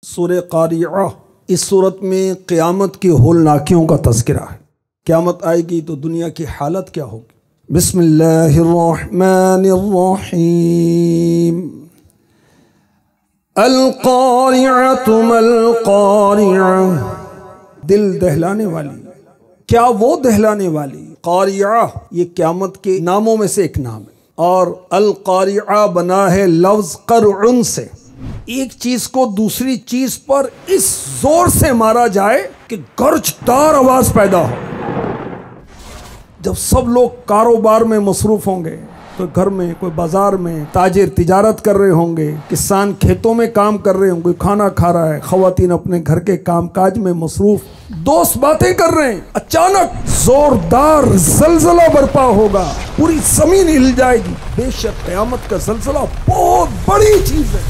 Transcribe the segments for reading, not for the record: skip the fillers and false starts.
سورہ قاریعہ، اس صورت میں قیامت کی ہولناکیوں کا تذکرہ ہے۔ قیامت آئے گی تو دنیا کی حالت کیا ہوگی؟ بسم اللہ الرحمن الرحیم۔ القاریعۃ ما القاریعہ، دل دہلانے والی، کیا وہ دہلانے والی؟ قاریعہ یہ قیامت کے ناموں میں سے ایک نام ہے، اور القاریعہ بنا ہے لفظ قرع سے۔ ایک چیز کو دوسری چیز پر اس زور سے مارا جائے کہ گرجدار آواز پیدا ہو۔ جب سب لوگ کاروبار میں مصروف ہوں گے، کوئی گھر میں، کوئی بازار میں، تاجر تجارت کر رہے ہوں گے، کسان کھیتوں میں کام کر رہے ہوں گے، کھانا کھا رہا ہے، خواتین اپنے گھر کے کام کاج میں مصروف، دوست باتیں کر رہے ہیں، اچانک زوردار زلزلہ برپا ہوگا، پوری زمین ہل جائے گی۔ بے شک قیامت کا زلزلہ بہت بڑی چیز ہے۔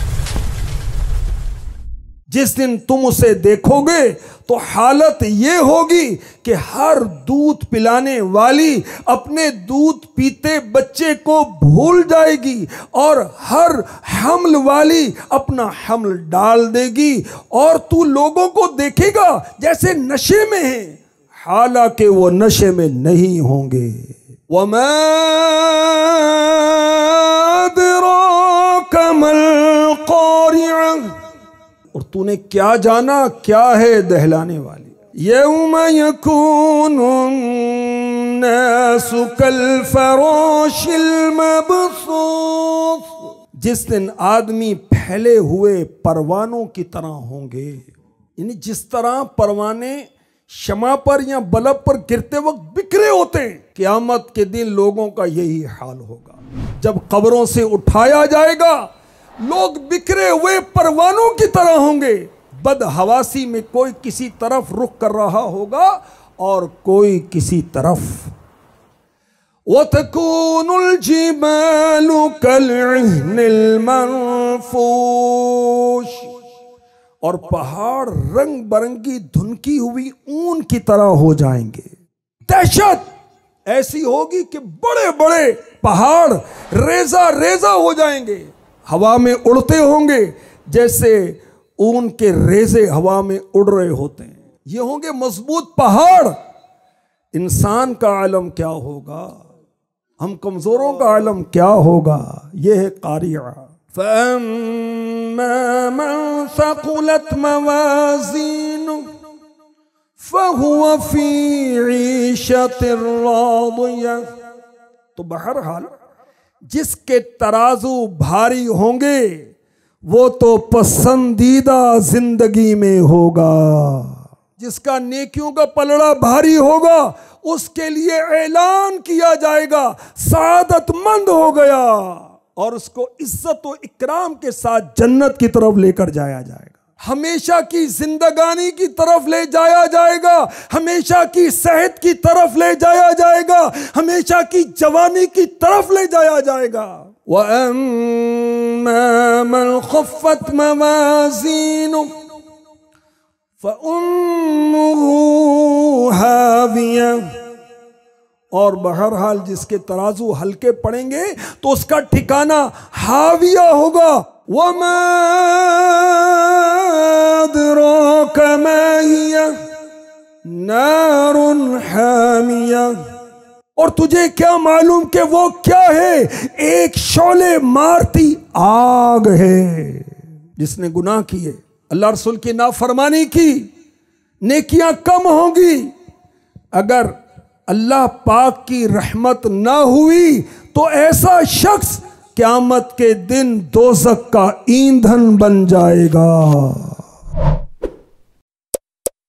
جس دن تم اسے دیکھو گے تو حالت یہ ہوگی کہ ہر دودھ پلانے والی اپنے دودھ پیتے بچے کو بھول جائے گی، اور ہر حمل والی اپنا حمل ڈال دے گی، اور تو لوگوں کو دیکھے گا جیسے نشے میں ہیں، حالانکہ وہ نشے میں نہیں ہوں گے۔ وَمَا أَدْرَاكَ مَا الْقَارِعَةُ، اور تو نے کیا جانا کیا ہے دہلانے والی؟ یوم یکون الناس کالفراش المبثوث، جس دن آدمی پھیلے ہوئے پروانوں کی طرح ہوں گے، یعنی جس طرح پروانے شمع پر یا بلب پر گرتے وقت بکھرے ہوتے ہیں، قیامت کے دن لوگوں کا یہی حال ہوگا۔ جب قبروں سے اٹھایا جائے گا، لوگ بکھرے ہوئے پروانوں کی طرح ہوں گے، بدحواسی میں کوئی کسی طرف رخ کر رہا ہوگا اور کوئی کسی طرف۔ وَتَكُونُ الْجِبَالُ كَالْعِهْنِ الْمَنْفُوشِ، اور پہاڑ رنگ برنگی دھنکی ہوئی اون کی طرح ہو جائیں گے۔ دہشت ایسی ہوگی کہ بڑے بڑے پہاڑ ریزہ ریزہ ہو جائیں گے، ہوا میں اڑتے ہوں گے جیسے اون کے ریزے ہوا میں اڑ رہے ہوتے ہیں۔ یہ ہوں گے مضبوط پہاڑ۔ انسان کا عالم کیا ہوگا؟ ہم کمزوروں کا عالم کیا ہوگا؟ یہ ہے قاریعہ۔ فَأَمَّا مَنْ ثَقُلَتْ مَوَازِينُهُ فَهُوَ فِي عِيشَةٍ رَاضِيَةٍ، تو بہرحال جس کے ترازو بھاری ہوں گے وہ تو پسندیدہ زندگی میں ہوگا۔ جس کا نیکیوں کا پلڑا بھاری ہوگا اس کے لیے اعلان کیا جائے گا سعادت مند ہو گیا، اور اس کو عزت و اکرام کے ساتھ جنت کی طرف لے کر جایا جائے گا، ہمیشہ کی زندگانی کی طرف لے جایا جائے گا، ہمیشہ کی صحت کی طرف لے جایا جائے گا، ہمیشہ کی جوانی کی طرف لے جایا جائے گا۔ وَأَمَّا مَنْ خَفَّتْ مَوَازِينُهُ فَأُمُّهُ هَاوِيَةٌ، اور بہرحال جس کے ترازو ہلکے پڑیں گے تو اس کا ٹھکانہ ہاویہ ہوگا۔ وَمَا أَدْرَاكَ مَا هِيَ نَارٌ حَامِيَةٌ، اور تجھے کیا معلوم کہ وہ کیا ہے؟ ایک شعلے مارتی آگ ہے۔ جس نے گناہ کیے، اللہ رسول کی نافرمانی کی، نیکیاں کم ہوں گی۔ اگر اللہ پاک کی رحمت نہ ہوئی تو ایسا شخص قیامت کے دن دوزخ کا ایندھن بن جائے گا۔